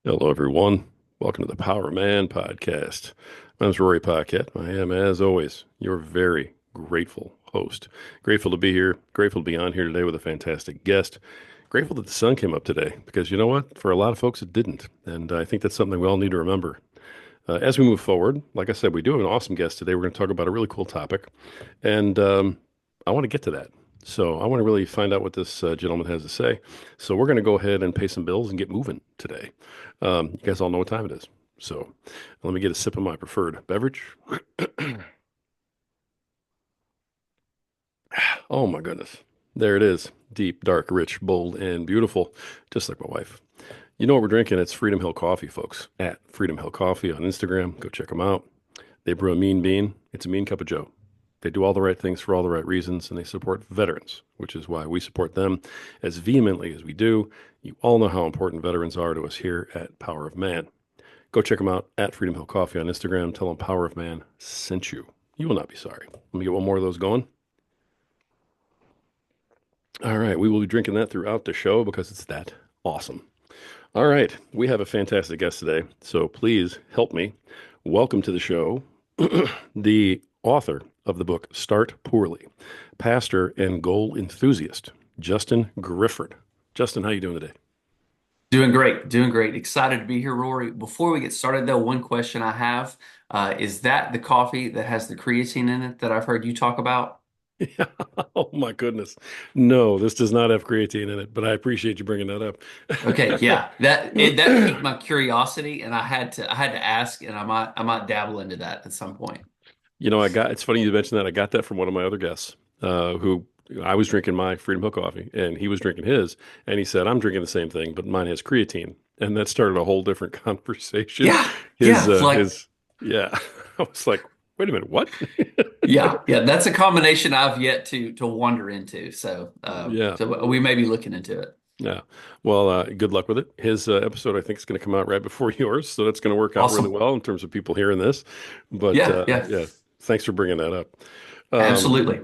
Hello, everyone. Welcome to the Power Man podcast. My name's Rory Paquette. I am, as always, your very grateful host. Grateful to be here. Grateful to be on here today with a fantastic guest. Grateful that the sun came up today because you know what? For a lot of folks, it didn't. And I think that's something we all need to remember. As we move forward, like I said, we do have an awesome guest today. We're going to talk about a really cool topic. And I want to get to that. So I want to really find out what this gentleman has to say. So we're going to go ahead and pay some bills and get moving today. You guys all know what time it is. So let me get a sip of my preferred beverage. Oh my goodness. There it is. Deep, dark, rich, bold, and beautiful. Just like my wife. You know what we're drinking? It's Freedom Hill Coffee, folks. At Freedom Hill Coffee on Instagram. Go check them out. They brew a mean bean. It's a mean cup of Joe. They do all the right things for all the right reasons, and they support veterans, which is why we support them as vehemently as we do. You all know how important veterans are to us here at Power of Man. Go check them out at Freedom Hill Coffee on Instagram. Tell them Power of Man sent you. You will not be sorry. Let me get one more of those going. All right, we will be drinking that throughout the show because it's that awesome. All right, we have a fantastic guest today, so please help me. Welcome to the show, the author of the book Start Poorly, pastor and goal enthusiast, Justin Grifford. Justin, how you doing today? Doing great, doing great. Excited to be here, Rory. Before we get started, though, one question I have is that the coffee that has the creatine in it that I've heard you talk about? Oh my goodness. No, this does not have creatine in it, but I appreciate you bringing that Okay, up. yeah, that piqued my curiosity, and I had to ask, and I might dabble into that at some point. It's funny you mentioned that. I got that from one of my other guests, who I was drinking my Freedom Hill coffee and he was drinking his, and he said, I'm drinking the same thing, but mine has creatine. And that started a whole different conversation. Yeah, His, yeah, uh, like his, yeah. I was like, wait a minute, what? yeah. That's a combination I've yet to wander into. So, Yeah. so we may be looking into it. Yeah. Well, good luck with it. His episode, I think, is going to come out right before yours. So that's going to work out really Awesome. well in terms of people hearing this. But Yeah, yeah, yeah, thanks for bringing that up. Um, absolutely.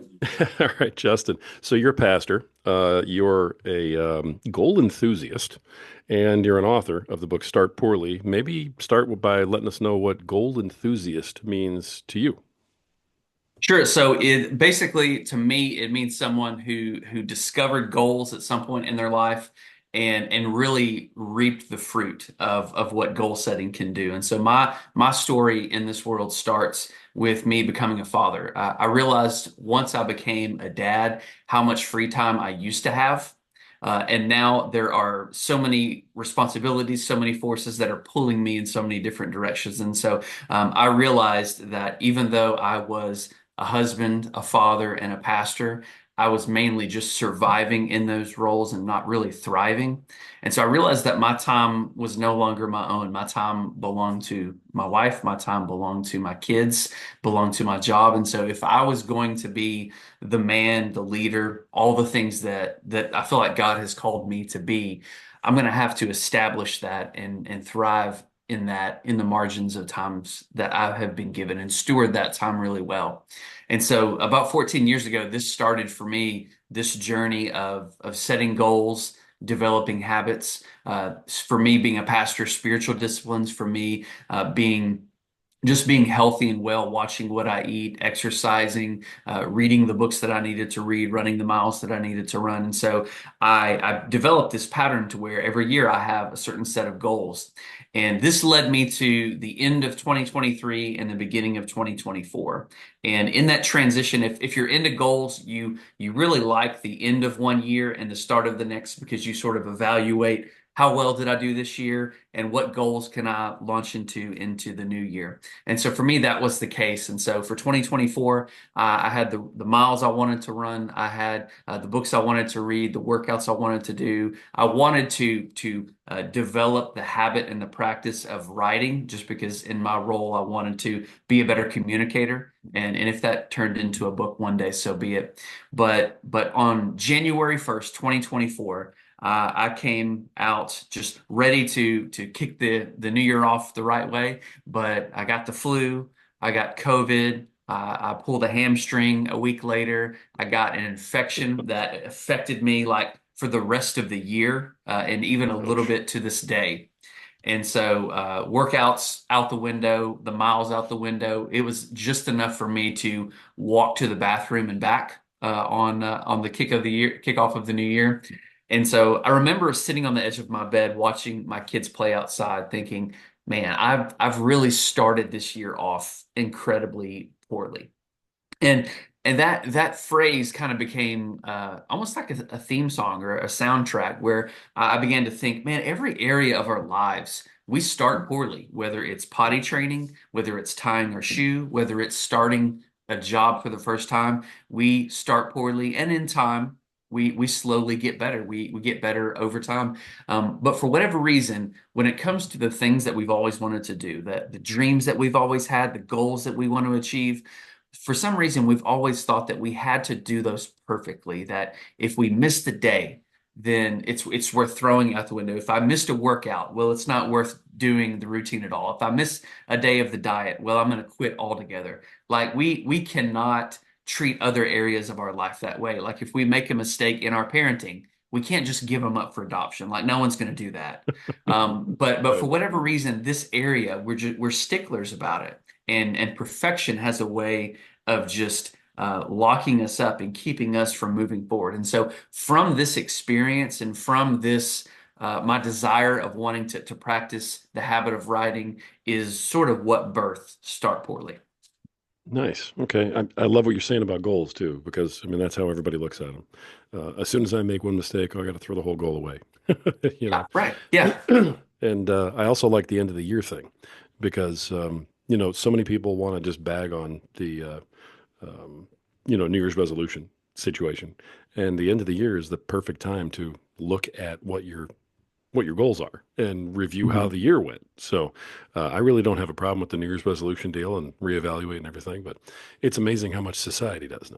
all right, Justin. So you're a pastor, you're a goal enthusiast, and you're an author of the book Start Poorly. Maybe start by letting us know what goal enthusiast means to you. Sure. So it basically, to me, it means someone who discovered goals at some point in their life and really reaped the fruit of what goal setting can do. And so my story in this world starts with me becoming a father. I realized once I became a dad how much free time I used to have. And now there are so many responsibilities, so many forces that are pulling me in so many different directions. And so I realized that even though I was a husband, a father, and a pastor, I was mainly just surviving in those roles and not really thriving. And so I realized that my time was no longer my own. My time belonged to my wife, my time belonged to my kids, belonged to my job. And so if I was going to be the man, the leader, all the things that I feel like God has called me to be, I'm going to have to establish that and thrive in that in the margins of times that I have been given and steward that time really well. And so about 14 years ago, this started for me, this journey of setting goals, developing habits. For me, being a pastor, spiritual disciplines, for me, being healthy and well, watching what I eat, exercising, reading the books that I needed to read, running the miles that I needed to run. And so I developed this pattern to where every year I have a certain set of goals. And this led me to the end of 2023 and the beginning of 2024. And in that transition, if you're into goals, you really like the end of one year and the start of the next because you sort of evaluate how well did I do this year and what goals can I launch into the new year. And so for me, that was the case. And so for 2024, I had the miles I wanted to run. I had the books I wanted to read, the workouts I wanted to do. I wanted to develop the habit and the practice of writing, just because in my role I wanted to be a better communicator. And if that turned into a book one day, so be it. But on January 1st, 2024. I came out just ready to kick the new year off the right way, but I got the flu, I got COVID, I pulled a hamstring a week later, I got an infection that affected me like for the rest of the year, and even a little Ouch. bit to this day. And so workouts out the window, the miles out the window. It was just enough for me to walk to the bathroom and back on the kickoff of the new year. And so I remember sitting on the edge of my bed watching my kids play outside, thinking, "Man, I've really started this year off incredibly poorly." And that phrase kind of became almost like a theme song or a soundtrack where I began to think, man, every area of our lives, we start poorly, whether it's potty training, whether it's tying our shoe, whether it's starting a job for the first time, we start poorly. And in time, we slowly get better. We get better over time. But for whatever reason, when it comes to the things that we've always wanted to do, the dreams that we've always had, the goals that we want to achieve, for some reason, we've always thought that we had to do those perfectly, that if we missed a day, then it's worth throwing out the window. If I missed a workout, well, it's not worth doing the routine at all. If I miss a day of the diet, well, I'm going to quit altogether. Like we cannot treat other areas of our life that way. Like if we make a mistake in our parenting, we can't just give them up for adoption. Like no one's going to do that. But for Right. whatever reason, this area we're sticklers about it, and perfection has a way of just locking us up and keeping us from moving forward. And so, from this experience and from this, my desire of wanting to practice the habit of writing is sort of what birthed Start Poorly. Nice. Okay. I love what you're saying about goals too, because I mean, that's how everybody looks at them. As soon as I make one mistake, oh, I got to throw the whole goal away, you Yeah, right. Yeah. know? And I also like the end of the year thing because, so many people want to just bag on the, um, New Year's resolution situation. And the end of the year is the perfect time to look at what your goals are and review how Mhm. the year went. So I really don't have a problem with the New Year's resolution deal and reevaluating and everything, but it's amazing how much society does now.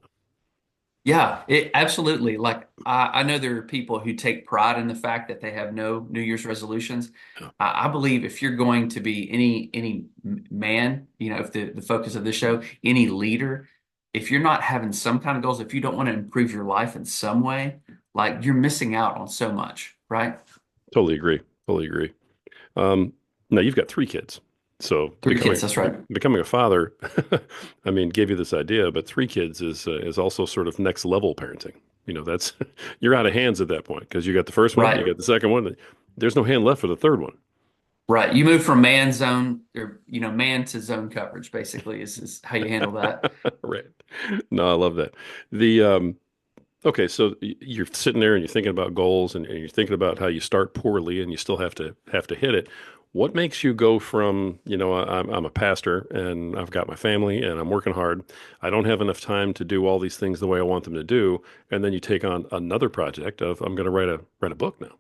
Yeah, it absolutely. Like I know there are people who take pride in the fact that they have no New Year's resolutions. Yeah, I believe if you're going to be any man, if the focus of this show, any leader, if you're not having some kind of goals, if you don't want to improve your life in some way, like you're missing out on so much, right? totally agree. Totally agree. Um, Now you've got three kids, so Three kids, that's right. becoming a father, I mean, gave you this idea, but three kids is also sort of next level parenting. That's you're out of hands at that point because you got the first one, you Right. got the second one. There's no hand left for the third one. Right. You move from man zone or man to zone coverage, basically, is how you handle that. Right. No, I love that. The Okay, so you're sitting there and you're thinking about goals and you're thinking about how you start poorly and you still have to hit it. What makes you go from, I'm a pastor and I've got my family and I'm working hard. I don't have enough time to do all these things the way I want them to do, and then you take on another project of I'm going to write a book now.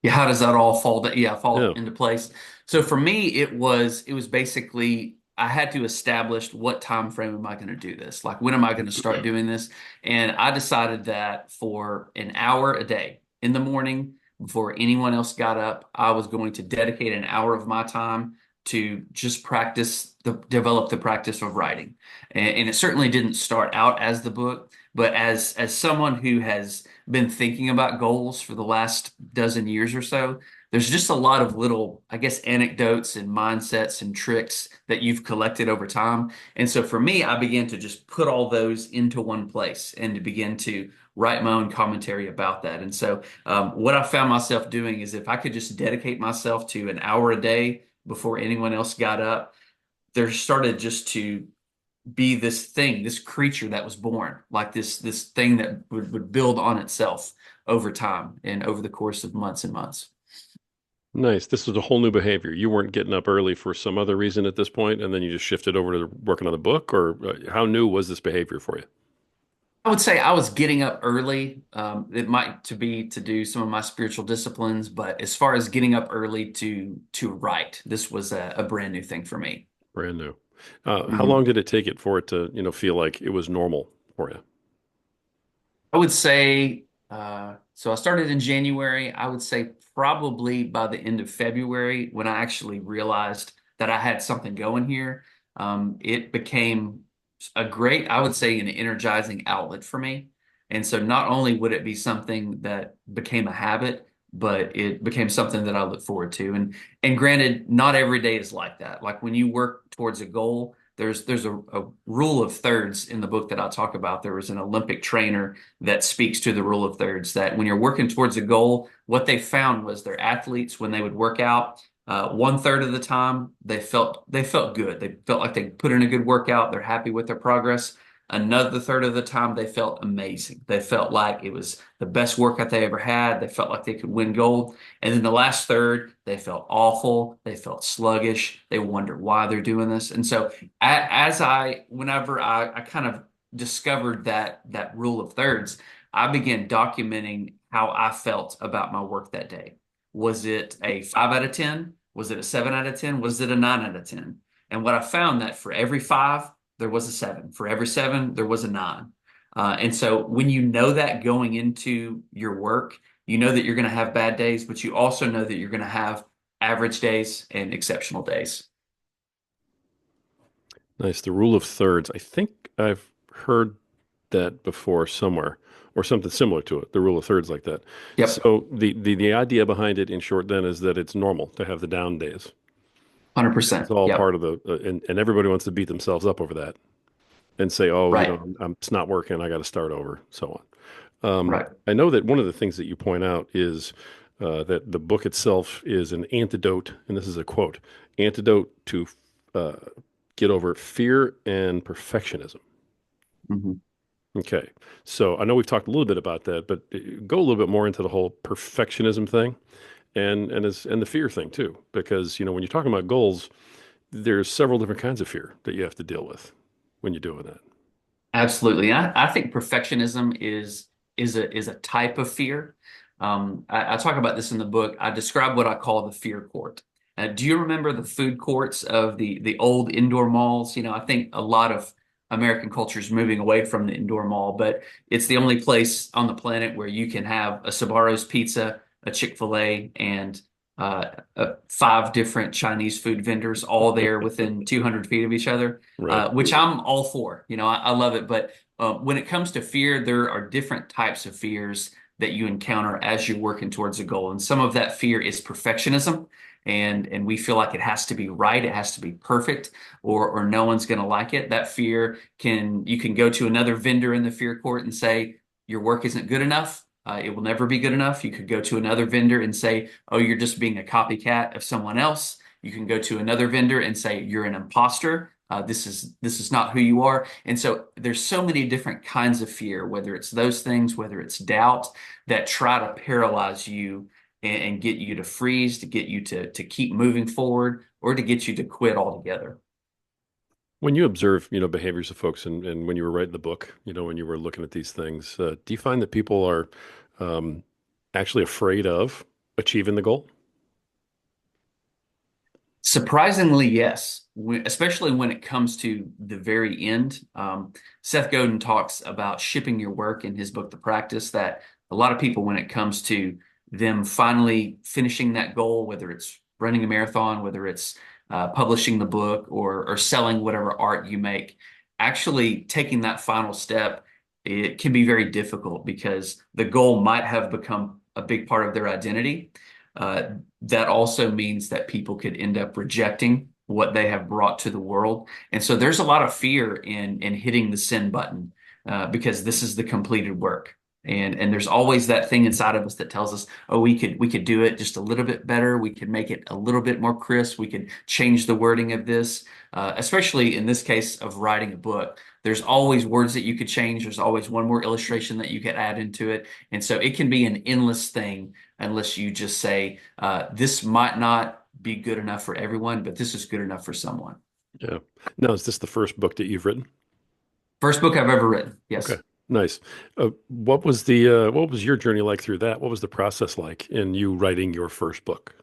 Yeah, how does that all fall Yeah. into place? So for me, it was basically I had to establish what time frame am I going to do this? Like when am I going to start doing this? And I decided that for an hour a day in the morning before anyone else got up, I was going to dedicate an hour of my time to just develop the practice of writing. And it certainly didn't start out as the book, but as someone who has been thinking about goals for the last dozen years or so, there's just a lot of little, I guess, anecdotes and mindsets and tricks that you've collected over time. And so for me, I began to just put all those into one place and to begin to write my own commentary about that. And so what I found myself doing is if I could just dedicate myself to an hour a day before anyone else got up, there started just to be this thing, this creature that was born, like this thing that would build on itself over time and over the course of months and months. Nice. This is a whole new behavior. You weren't getting up early for some other reason at this point, and then you just shifted over to working on the book, or how new was this behavior for you? I would say I was getting up early. It might to be to do some of my spiritual disciplines, but as far as getting up early to write, this was a brand new thing for me. Brand new. How long Mhm. did it take it for it to, feel like it was normal for you? I would say, so I started in January. I would say probably by the end of February, when I actually realized that I had something going here, it became I would say, an energizing outlet for me. And so not only would it be something that became a habit, but it became something that I look forward to. And granted, not every day is like that. Like when you work towards a goal, there's a rule of thirds in the book that I talk about. There was an Olympic trainer that speaks to the rule of thirds, that when you're working towards a goal, what they found was their athletes, when they would work out, 1/3 of the time they felt good. They felt like they put in a good workout. They're happy with their progress. Another third of the time, they felt amazing. They felt like it was the best workout they ever had. They felt like they could win gold. And then the last third, they felt awful. They felt sluggish. They wondered why they're doing this. And so, whenever I kind of discovered that rule of thirds, I began documenting how I felt about my work that day. Was it a 5 out of 10? Was it a 7 out of 10? Was it a 9 out of 10? And what I found that for every five, there was a seven. For every seven, there was a nine. And so when you know that going into your work, you know that you're going to have bad days, but you also know that you're going to have average days and exceptional days. Nice. The rule of thirds. I think I've heard that before somewhere or something similar to it. The rule of thirds like that. Yep, So the idea behind it in short then is that it's normal to have the down days. It's 100%. all Yep, part of the and everybody wants to beat themselves up over that and say, "Oh, right, it's not working. I got to start over." So on. right. I know that one of the things that you point out is that the book itself is an antidote, and this is a quote: "Antidote to uh, get over fear and perfectionism." Mhm. Okay, so I know we've talked a little bit about that, but go a little bit more into the whole perfectionism thing and the fear thing too, because when you're talking about goals, there's several different kinds of fear that you have to deal with when you're doing that. Absolutely. I think perfectionism is a type of fear. I talk about this in the book. I describe what I call the fear court. Do you remember the food courts of the old indoor malls? I think a lot of American culture is moving away from the indoor mall, but it's the only place on the planet where you can have a Sbarro's pizza, a Chick-fil-A, and five different Chinese food vendors all there within 200 feet of each other, Right. which I'm all for. I love it. But when it comes to fear, there are different types of fears that you encounter as you're working towards a goal. And some of that fear is perfectionism. And we feel like it has to be right, it has to be perfect, or no one's going to like it. That fear you can go to another vendor in the fear court and say, your work isn't good enough. It will never be good enough. You could go to another vendor and say, oh, you're just being a copycat of someone else. You can go to another vendor and say, you're an imposter. This is not who you are. And so there's so many different kinds of fear, whether it's those things, whether it's doubt, that try to paralyze you and get you to freeze, to get you to keep moving forward, or to get you to quit altogether. When you observe, behaviors of folks and when you were writing the book, when you were looking at these things, do you find that people are um, actually afraid of achieving the goal? Surprisingly, yes, especially when it comes to the very end. Seth Godin talks about shipping your work in his book, The Practice, that a lot of people, when it comes to them finally finishing that goal, whether it's running a marathon, whether it's publishing the book, or selling whatever art you make, actually taking that final step, it can be very difficult because the goal might have become a big part of their identity. Uh, that also means that people could end up rejecting what they have brought to the world. And so there's a lot of fear in hitting the send button because this is the completed work. And there's always that thing inside of us that tells us, oh, we could do it just a little bit better. We could make it a little bit more crisp. We could change the wording of this, especially in this case of writing a book. There's always words that you could change. There's always one more illustration that you could add into it. And so it can be an endless thing unless you just say, this might not be good enough for everyone, but this is good enough for someone. Yeah. Now, is this the first book that you've written? First book I've ever written. Okay. Yes. Nice. What was your journey like through that? What was the process like in you writing your first book?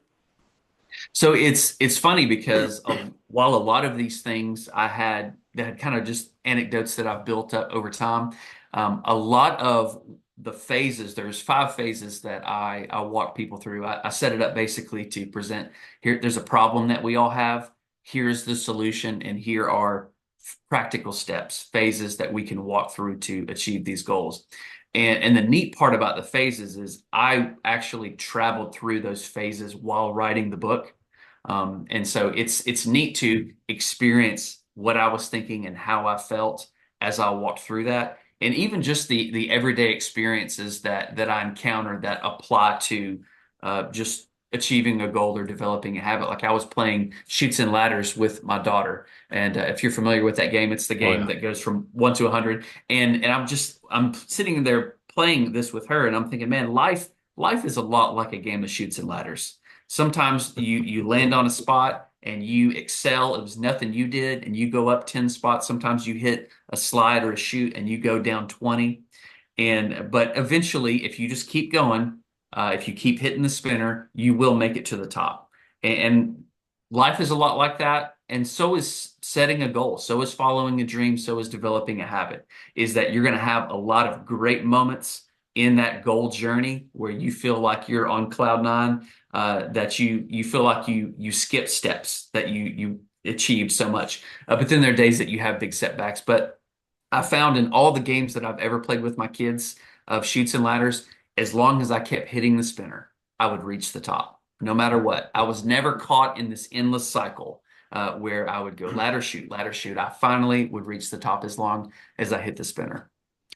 So it's funny because while a lot of these things I had that had kind of just anecdotes that I've built up over time, a lot of the phases, there's 5 phases that I walk people through. I set it up basically to present here, there's a problem that we all have. Here's the solution, and here are practical steps, phases that we can walk through to achieve these goals. And the neat part about the phases is I actually traveled through those phases while writing the book. And so it's neat to experience what I was thinking and how I felt as I walked through that. And even just the everyday experiences that I encounter that apply to just achieving a goal or developing a habit. Like I was playing Shoots and Ladders with my daughter. And if you're familiar with that game, it's the Oh game yeah. that goes from 1 to 100. And I'm sitting there playing this with her, and I'm thinking, man, life is a lot like a game of Shoots and Ladders. Sometimes you land on a spot and you excel. It was nothing you did, and you go up 10 spots. Sometimes you hit a slide or a shoot and you go down 20. And but eventually, if you just keep going, if you keep hitting the spinner, you will make it to the top. And life is a lot like that. And so is setting a goal. So is following a dream. So is developing a habit. Is that you're going to have a lot of great moments in that goal journey where you feel like you're on cloud nine, that you feel like you skip steps, that you achieved so much. But then there are days that you have big setbacks. But I found in all the games that I've ever played with my kids of Shoots and Ladders, as long as I kept hitting the spinner, I would reach the top, no matter what. I was never caught in this endless cycle where I would go ladder shoot, ladder shoot. I finally would reach the top as long as I hit the spinner.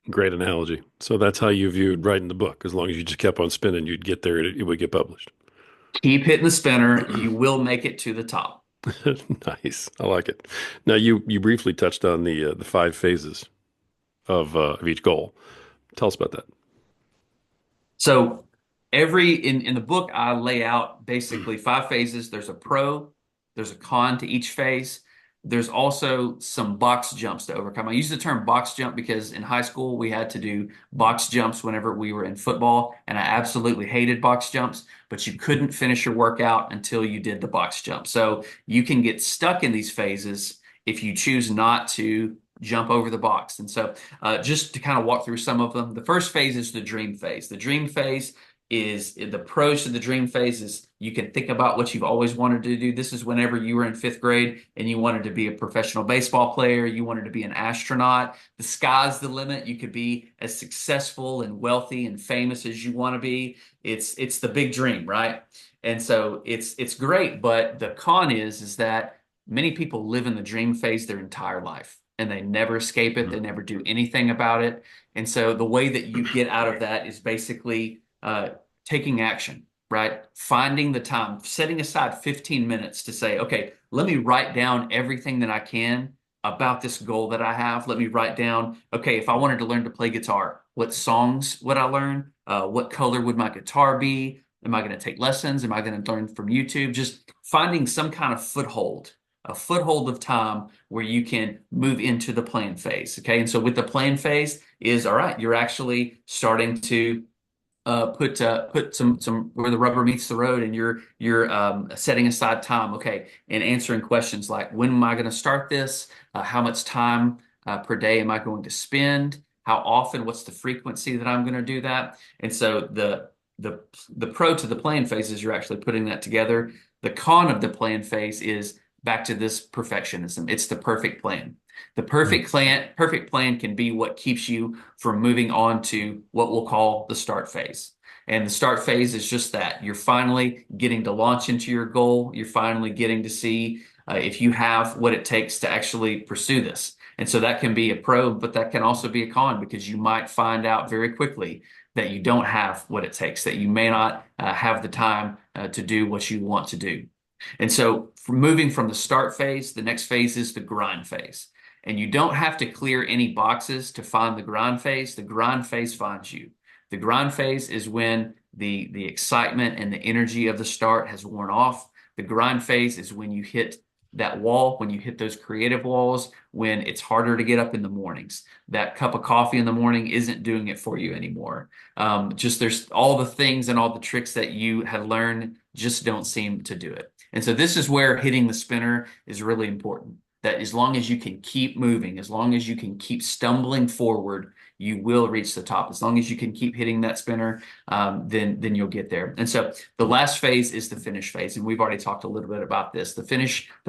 Great analogy. So that's how you viewed writing the book. As long as you just kept on spinning, you'd get there. It would get published. Keep hitting the spinner, you will make it to the top. Nice. I like it. Now you briefly touched on the five phases of each goal. Tell us about that. So in the book, I lay out basically five phases. There's a pro, there's a con to each phase. There's also some box jumps to overcome. I use the term box jump because in high school we had to do box jumps whenever we were in football, and I absolutely hated box jumps, but you couldn't finish your workout until you did the box jump. So you can get stuck in these phases if you choose not to jump over the box. And so just to kind of walk through some of them. The first phase is the dream phase. The dream phase is the pros to the dream phase is you can think about what you've always wanted to do. This is whenever you were in fifth grade and you wanted to be a professional baseball player, you wanted to be an astronaut. The sky's the limit. You could be as successful and wealthy and famous as you want to be. It's the big dream, right? And so it's great, but the con is that many people live in the dream phase their entire life and they never escape it. They never do anything about it. And so the way that you get out of that is basically taking action, right? Finding the time, setting aside 15 minutes to say, okay, let me write down everything that I can about this goal that I have. Let me write down, okay, if I wanted to learn to play guitar, what songs would I learn? What color would my guitar be? Am I going to take lessons? Am I going to learn from YouTube? Just finding some kind of foothold, a foothold of time where you can move into the plan phase. Okay. And so with the plan phase is all right, you're actually starting to put some where the rubber meets the road, and you're setting aside time, okay, and answering questions like when am I going to start this? How much time per day am I going to spend? How often? What's the frequency that I'm going to do that? And so the pro to the plan phase is you're actually putting that together. The con of the plan phase is back to this perfectionism. It's the perfect plan. The perfect plan can be what keeps you from moving on to what we'll call the start phase. And the start phase is just that. You're finally getting to launch into your goal. You're finally getting to see if you have what it takes to actually pursue this. And so that can be a pro, but that can also be a con because you might find out very quickly that you don't have what it takes, that you may not have the time to do what you want to do. And so moving from the start phase, the next phase is the grind phase. And you don't have to clear any boxes to find the grind phase. The grind phase finds you. The grind phase is when the excitement and the energy of the start has worn off. The grind phase is when you hit that wall, when you hit those creative walls, when it's harder to get up in the mornings. That cup of coffee in the morning isn't doing it for you anymore. Just there's all the things and all the tricks that you had learned just don't seem to do it. And so this is where hitting the spinner is really important. That as long as you can keep moving, as long as you can keep stumbling forward, you will reach the top. As long as you can keep hitting that spinner, then you'll get there. And so the last phase is the finish phase, and we've already talked a little bit about this. The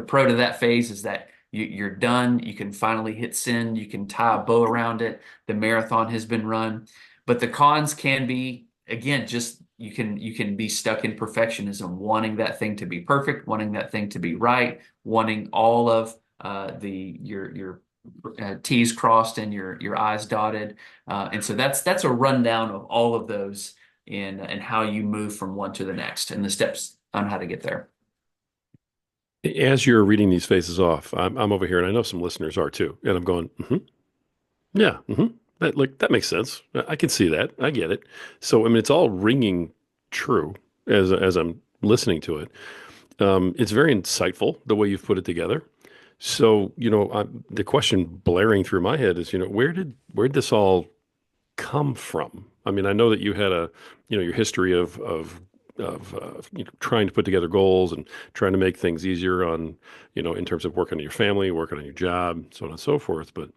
pro to that phase is that you're done. You can finally hit send. You can tie a bow around it. The marathon has been run. But the cons can be, again, just you can be stuck in perfectionism, wanting that thing to be perfect, wanting that thing to be right, wanting all of the your T's crossed and your I's dotted. And so that's a rundown of all of those and how you move from one to the next and the steps on how to get there. As you're reading these faces off, I'm over here, and I know some listeners are too, and I'm going, yeah, that makes sense. I can see that. I get it. So I mean, it's all ringing true as I'm listening to it. It's very insightful the way you've put it together. So the question blaring through my head is, where did this all come from? I mean, I know that you had your history of trying to put together goals and trying to make things easier on, in terms of working on your family, working on your job, so on and so forth. But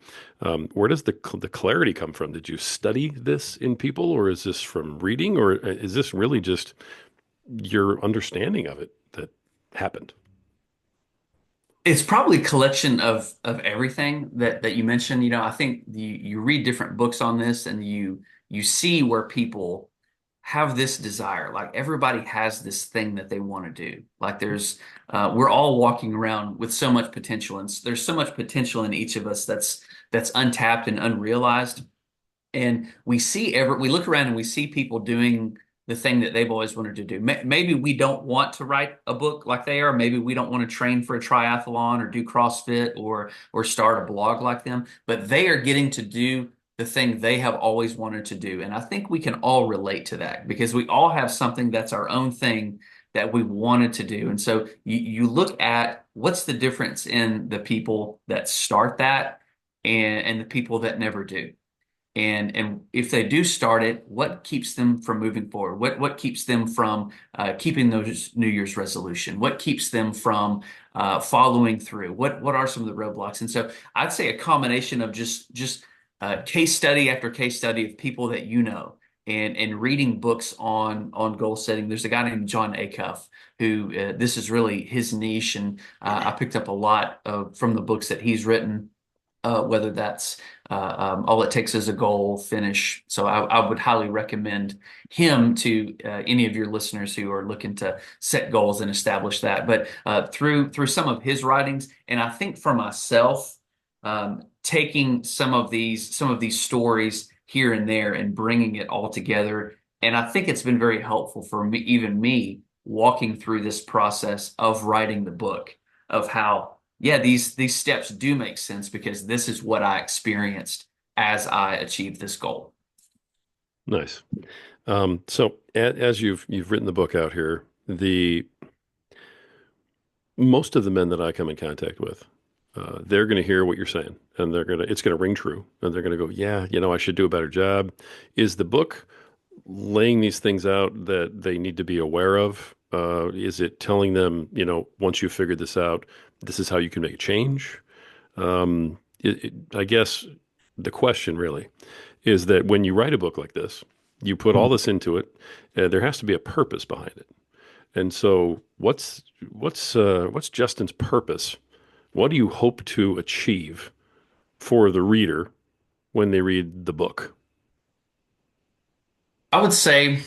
where does the clarity come from? Did you study this in people, or is this from reading, or is this really just your understanding of it that happened? It's probably a collection of everything that you mentioned. I think you read different books on this and you see where people have this desire. Like everybody has this thing that they want to do. Like we're all walking around with so much potential, and there's so much potential in each of us that's untapped and unrealized. And we look around and we see people doing the thing that they've always wanted to do. Maybe we don't want to write a book like they are. Maybe we don't want to train for a triathlon or do CrossFit or start a blog like them, but they are getting to do the thing they have always wanted to do. And I think we can all relate to that because we all have something that's our own thing that we wanted to do. And so you look at what's the difference in the people that start that and the people that never do. And if they do start it, what keeps them from moving forward? What keeps them from keeping those New Year's resolution? What keeps them from following through? What are some of the roadblocks? And so I'd say a combination of just case study after case study of people that you know, and reading books on goal setting. There's a guy named John Acuff who this is really his niche, and I picked up a lot from the books that he's written, whether that's All It Takes Is a Goal, Finish. So I would highly recommend him to any of your listeners who are looking to set goals and establish that. But through some of his writings, and I think for myself, taking some of these stories here and there and bringing it all together, and I think it's been very helpful for me, even me, walking through this process of writing the book of how yeah, these steps do make sense because this is what I experienced as I achieved this goal. Nice. So as you've written the book out here, the most of the men that I come in contact with, they're going to hear what you're saying, and it's going to ring true, and they're going to go, yeah, I should do a better job. Is the book laying these things out that they need to be aware of? Is it telling them, once you figured this out, this is how you can make a change? I guess the question really is that when you write a book like this, you put all this into it, there has to be a purpose behind it. And so, what's Justin's purpose? What do you hope to achieve for the reader when they read the book? I would say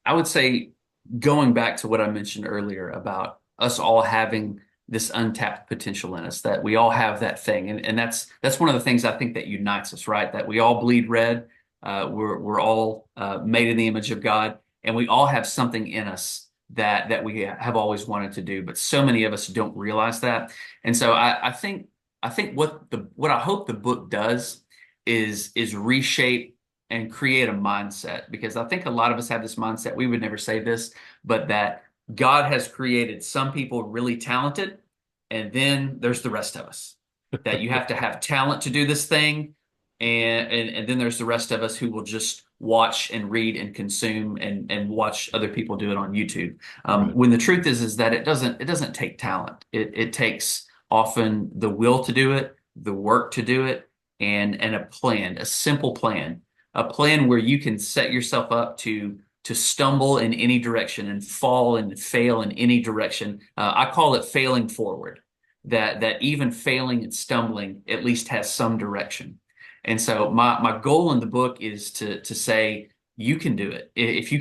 I would say going back to what I mentioned earlier about us all having this untapped potential in us, that we all have that thing. And that's one of the things I think that unites us, right? That we all bleed red. We're all made in the image of God, and we all have something in us that we have always wanted to do, but so many of us don't realize that. And so I think what I hope the book does is reshape and create a mindset, because I think a lot of us have this mindset, we would never say this, but that God has created some people really talented, and then there's the rest of us. That you have to have talent to do this thing, and then there's the rest of us who will just watch and read and consume and watch other people do it on YouTube. Right. When the truth is that it doesn't take talent. It takes often the will to do it, the work to do it, and a plan, a simple plan, a plan where you can set yourself up to stumble in any direction and fall and fail in any direction. I call it failing forward. That even failing and stumbling at least has some direction. And so my goal in the book is to say you can do it. If you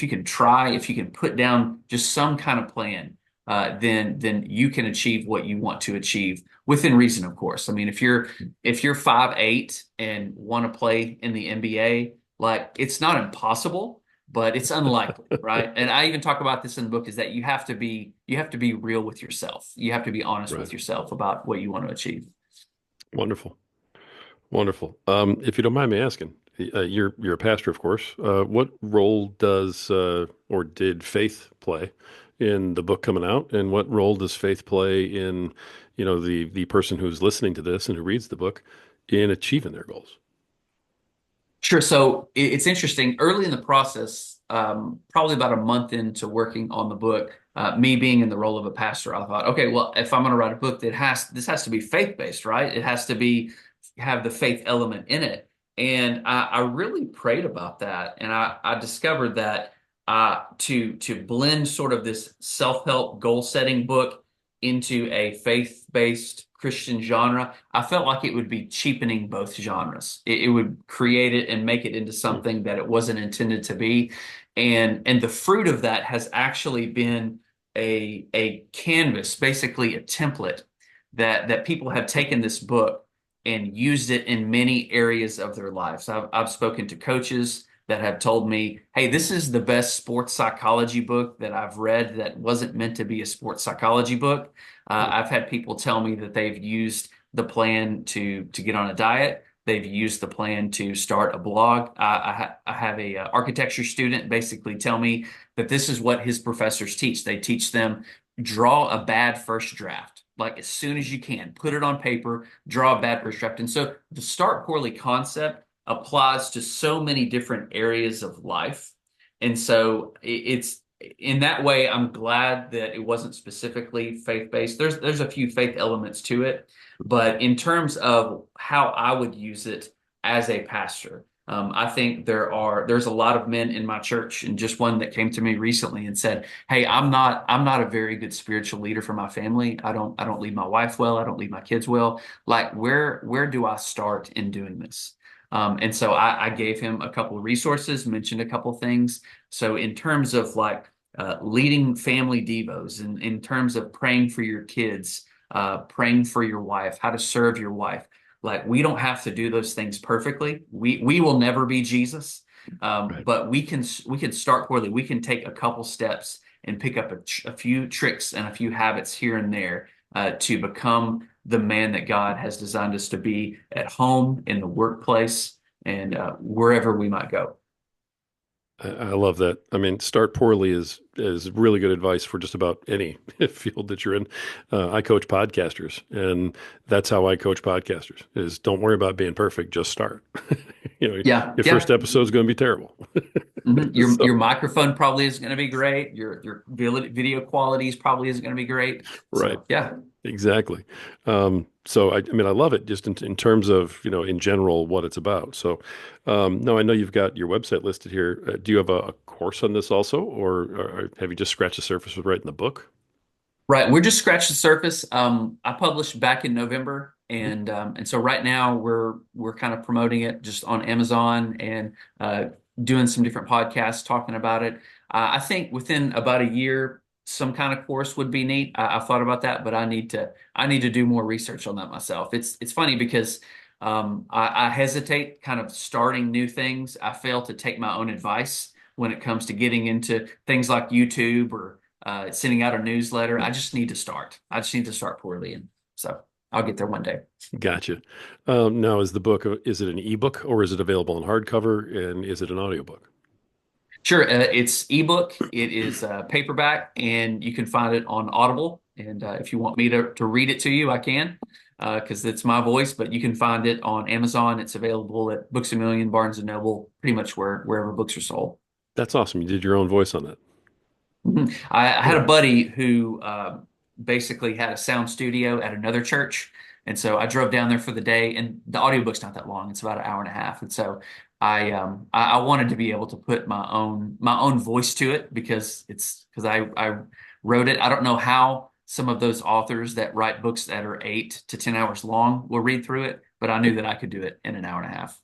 can try, if you can put down just some kind of plan, then you can achieve what you want to achieve within reason, of course. I mean, if you're 5'8" and want to play in the NBA, like it's not impossible, but it's unlikely, right? And I even talk about this in the book is that you have to be real with yourself. You have to be honest Right. with yourself about what you want to achieve. Wonderful. Wonderful. If you don't mind me asking, you're a pastor, of course. What role does or did faith play in the book coming out, and what role does faith play in, the person who's listening to this and who reads the book in achieving their goals? Sure. So it's interesting. Early in the process, probably about a month into working on the book, me being in the role of a pastor, I thought, okay, well, if I'm going to write a book, this has to be faith-based, right? It has to have the faith element in it. And I really prayed about that, and I discovered that to blend sort of this self-help goal-setting book into a faith-based Christian genre, I felt like it would be cheapening both genres. It would create it and make it into Mm. something that it wasn't intended to be. And the fruit of that has actually been a canvas, basically a template that people have taken this book and used it in many areas of their lives. I've spoken to coaches that have told me, hey, this is the best sports psychology book that I've read that wasn't meant to be a sports psychology book. I've had people tell me that they've used the plan to get on a diet. They've used the plan to start a blog. I have a architecture student basically tell me that this is what his professors teach. They teach them draw a bad first draft, like as soon as you can, put it on paper, draw a bad first draft. And so the start poorly concept applies to so many different areas of life. And so it's in that way, I'm glad that it wasn't specifically faith-based. There's a few faith elements to it, but in terms of how I would use it as a pastor, I think there's a lot of men in my church, and just one that came to me recently and said, "Hey, I'm not a very good spiritual leader for my family. I don't lead my wife well. I don't lead my kids well. Like where do I start in doing this?" And so I gave him a couple of resources, mentioned a couple of things. So in terms of like leading family devos, and in terms of praying for your kids, praying for your wife, how to serve your wife. Like we don't have to do those things perfectly. We will never be Jesus, Right. but we can start poorly. We can take a couple steps and pick up a few tricks and a few habits here and there to become the man that God has designed us to be at home, in the workplace, and wherever we might go. I love that. I mean, start poorly is really good advice for just about any field that you're in. I coach podcasters, and that's how I coach podcasters: is don't worry about being perfect, just start. Yeah, Your first yeah. episode is going to be terrible. Mhm. Your So, your microphone probably isn't going to be great. Your video qualities probably isn't going to be great. right. So yeah. Exactly. So I mean, I love it just in terms of, in general, what it's about. So, no, I know you've got your website listed here. Do you have a course on this also, or have you just scratched the surface with writing the book? Right, we're just scratching the surface. I published back in November, Mhm. and so right now we're kind of promoting it just on Amazon and doing some different podcasts talking about it. I think within about a year, some kind of course would be neat. I've thought about that, but I need to do more research on that myself. It's funny because I hesitate kind of starting new things. I fail to take my own advice when it comes to getting into things like YouTube or sending out a newsletter. I just need to start. I just need to start poorly, and so I'll get there one day. Gotcha. Now, is the book, is it an ebook or is it available in hardcover, and is it an audiobook? Sure, it's ebook. It is paperback, and you can find it on Audible. And if you want me to read it to you, I can, because it's my voice. But you can find it on Amazon. It's available at Books A Million, Barnes and Noble, pretty much wherever books are sold. That's awesome. You did your own voice on that. Mhm. I had Cool. a buddy who basically had a sound studio at another church. And so I drove down there for the day, and the audiobook's not that long. It's about an hour and a half. And so I wanted to be able to put my own voice to it because I wrote it. I don't know how some of those authors that write books that are 8 to 10 hours long will read through it, but I knew that I could do it in an hour and a half.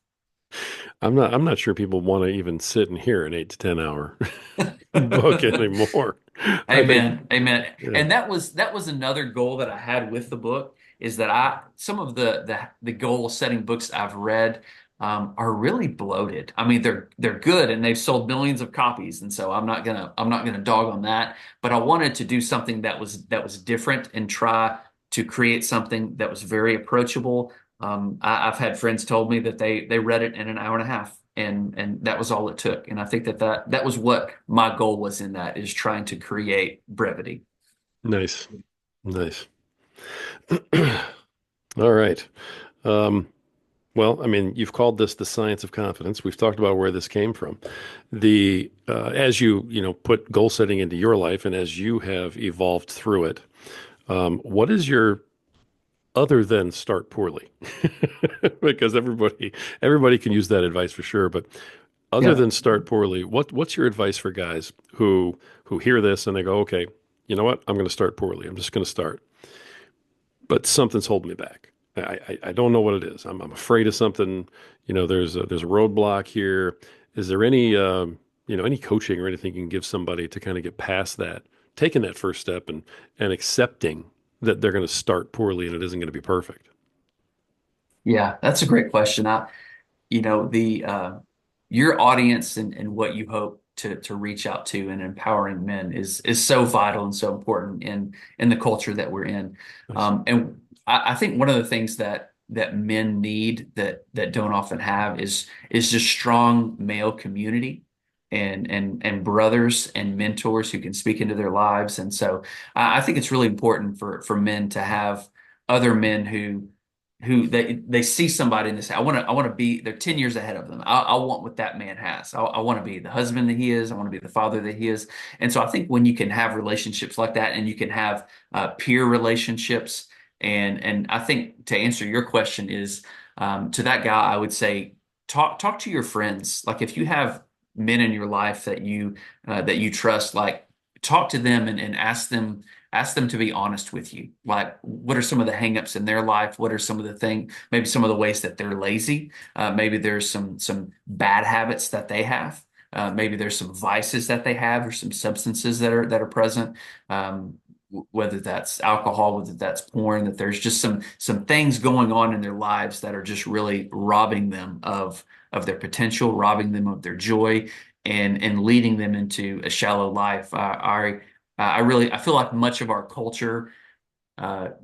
I'm not sure people want to even sit and hear an 8 to 10 hour book anymore. I think, Amen. Amen. yeah, And that was another goal that I had with the book is that some of the goal setting books I've read are really bloated. I mean, they're good and they've sold millions of copies, and so I'm not gonna dog on that. But I wanted to do something that was different and try to create something that was very approachable. I've had friends told me that they read it in an hour and a half, and that was all it took. And I think that was what my goal was in that is trying to create brevity. nice, nice. All right. Um, well, I mean, you've called this the science of confidence. We've talked about where this came from. The as you put goal setting into your life, and as you have evolved through it, what is your other than start poorly? Because everybody can use that advice for sure, but other Yeah. than start poorly, what's your advice for guys who hear this and they go, okay, you know what? I'm going to start poorly. I'm just going to start, but something's holding me back. I don't know what it is. I'm afraid of something. There's a roadblock here. Is there any coaching or anything you can give somebody to kind of get past that, taking that first step and accepting that they're going to start poorly and it isn't going to be perfect? Yeah, that's a great question. The your audience and what you hope to reach out to and empowering men is so vital and so important in the culture that we're in. Nice. And I think one of the things that men need that don't often have is just strong male community and brothers and mentors who can speak into their lives. And so I think it's really important for men to have other men who they see somebody and they say, I want to be, they're 10 years ahead of them. I want what that man has. I want to be the husband that he is. I want to be the father that he is. And so I think when you can have relationships like that and you can have peer relationships, and I think to answer your question is to that guy, I would say talk to your friends. Like if you have men in your life that you trust, like talk to them and ask them to be honest with you. Like, what are some of the hangups in their life? What are some of the maybe some of the ways that they're lazy? Maybe there's some bad habits that they have. Maybe there's some vices that they have or some substances that are present. Whether that's alcohol, whether that's porn, that there's just some things going on in their lives that are just really robbing them of their potential, robbing them of their joy, and leading them into a shallow life. I feel like much of our culture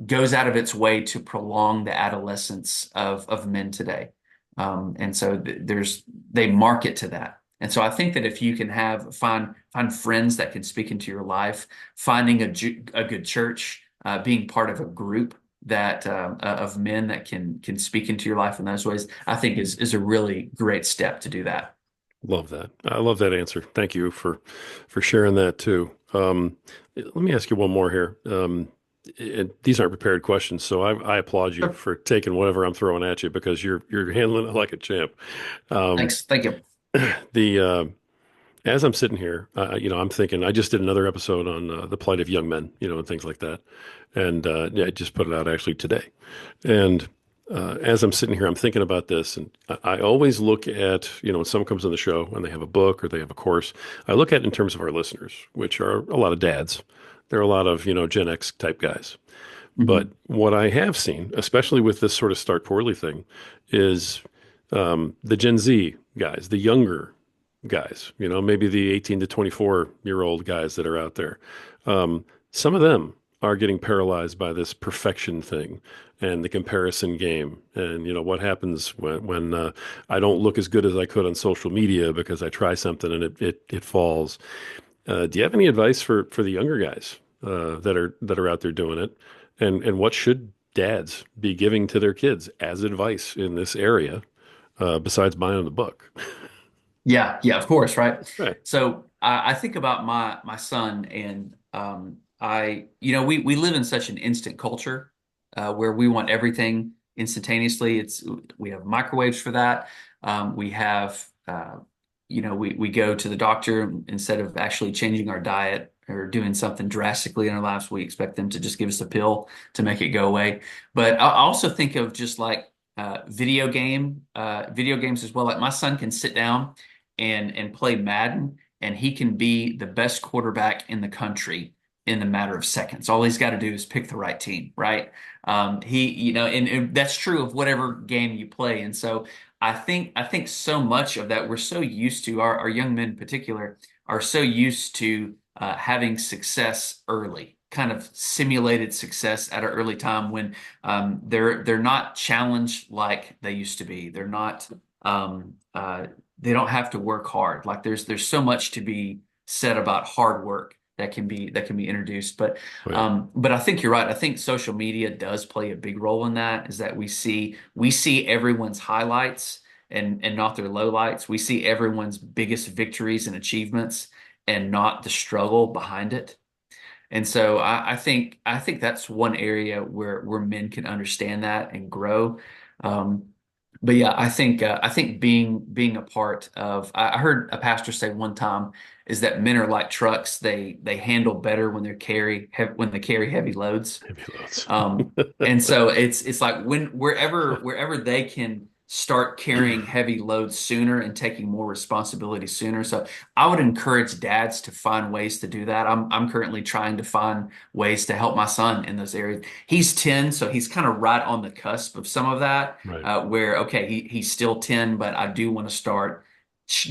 goes out of its way to prolong the adolescence of men today, and so they market to that. And so I think that if you can find friends that can speak into your life, finding a good church, being part of a group that of men that can speak into your life in those ways, I think is a really great step to do that. Love that. I love that answer. Thank you for sharing that too. Let me ask you one more here. These aren't prepared questions, so I applaud you Sure. for taking whatever I'm throwing at you because you're handling it like a champ. Um, Thanks. Thank you. the As I'm sitting here, I'm thinking I just did another episode on the plight of young men, and things like that, and yeah, I just put it out actually today. And as I'm sitting here, I'm thinking about this, and I always look at, when someone comes on the show and they have a book or they have a course, I look at it in terms of our listeners, which are a lot of dads. There are a lot of, Gen X type guys. But Mhm. what I have seen, especially with this sort of start poorly thing, is the Gen Z guys, the younger guys, maybe the 18 to 24-year-old guys that are out there. Some of them are getting paralyzed by this perfection thing and the comparison game. And, what happens when I don't look as good as I could on social media because I try something and it falls. Do you have any advice for the younger guys that are out there doing it? And what should dads be giving to their kids as advice in this area, besides buying the book? Yeah, yeah, of course, right. Right. So I think about my son, and we live in such an instant culture where we want everything instantaneously. We have microwaves for that. We have we go to the doctor instead of actually changing our diet or doing something drastically in our lives. We expect them to just give us a pill to make it go away. But I also think of just like video games as well. Like my son can sit down and play Madden, and he can be the best quarterback in the country in a matter of seconds. All he's got to do is pick the right team, right? And that's true of whatever game you play. And so I think so much of that we're so used to our young men in particular are so used to having success early, kind of simulated success at an early time when they're not challenged like they used to be. They're not they don't have to work hard. Like there's so much to be said about hard work that can be introduced. Oh, yeah. But I think you're right. I think social media does play a big role in that. Is that we see everyone's highlights and not their lowlights. We see everyone's biggest victories and achievements and not the struggle behind it. And so I think that's one area where men can understand that and grow. Um, but yeah, I think being a part of I heard a pastor say one time is that men are like trucks. They handle better when they carry heavy loads. Heavy loads. And so it's like wherever they can start carrying heavy loads sooner and taking more responsibility sooner. So I would encourage dads to find ways to do that. I'm currently trying to find ways to help my son in those areas. He's 10, so he's kind of right on the cusp of some of that, Right. where okay, he's still 10, but I do want to start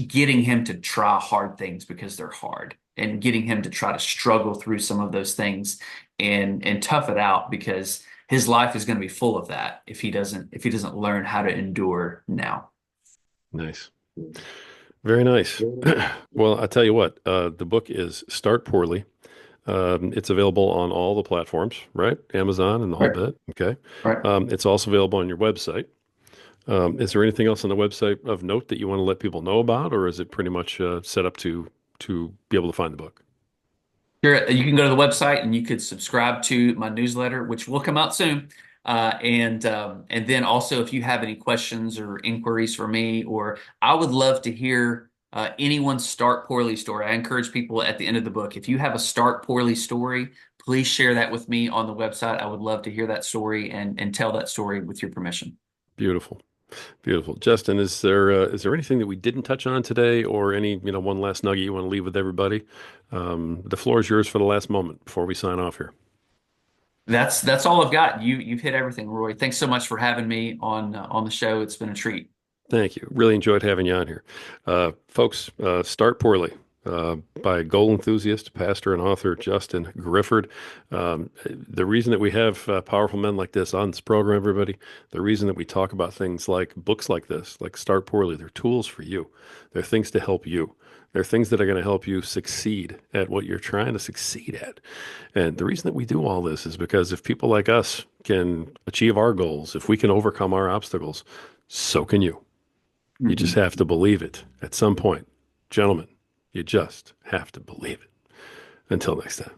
getting him to try hard things because they're hard and getting him to try to struggle through some of those things and tough it out because his life is going to be full of that if he doesn't learn how to endure now. Nice. Very nice. Well, I tell you what, the book is Start Poorly. It's available on all the platforms, right? Amazon and the whole Right. bit. Okay. Right. It's also available on your website. Is there anything else on the website of note that you want to let people know about, or is it pretty much set up to be able to find the book? Sure, you can go to the website and you could subscribe to my newsletter, which will come out soon. And then also, if you have any questions or inquiries for me, or I would love to hear anyone's start poorly story. I encourage people at the end of the book, if you have a start poorly story, please share that with me on the website. I would love to hear that story and tell that story with your permission. Beautiful. Beautiful. Justin, is there anything that we didn't touch on today, or any one last nugget you want to leave with everybody? The floor is yours for the last moment before we sign off here. That's all I've got. You've hit everything, Roy. Thanks so much for having me on the show. It's been a treat. Thank you. Really enjoyed having you on here. Folks, Start Poorly by goal enthusiast, pastor, and author Justin Grifford. The reason that we have powerful men like this on this program, everybody, the reason that we talk about things like books like this, like Start Poorly, they're tools for you. They're things to help you. They're things that are going to help you succeed at what you're trying to succeed at. And the reason that we do all this is because if people like us can achieve our goals, if we can overcome our obstacles, so can you. You just Mhm. have to believe it at some point. Gentlemen, you just have to believe it. Until next time.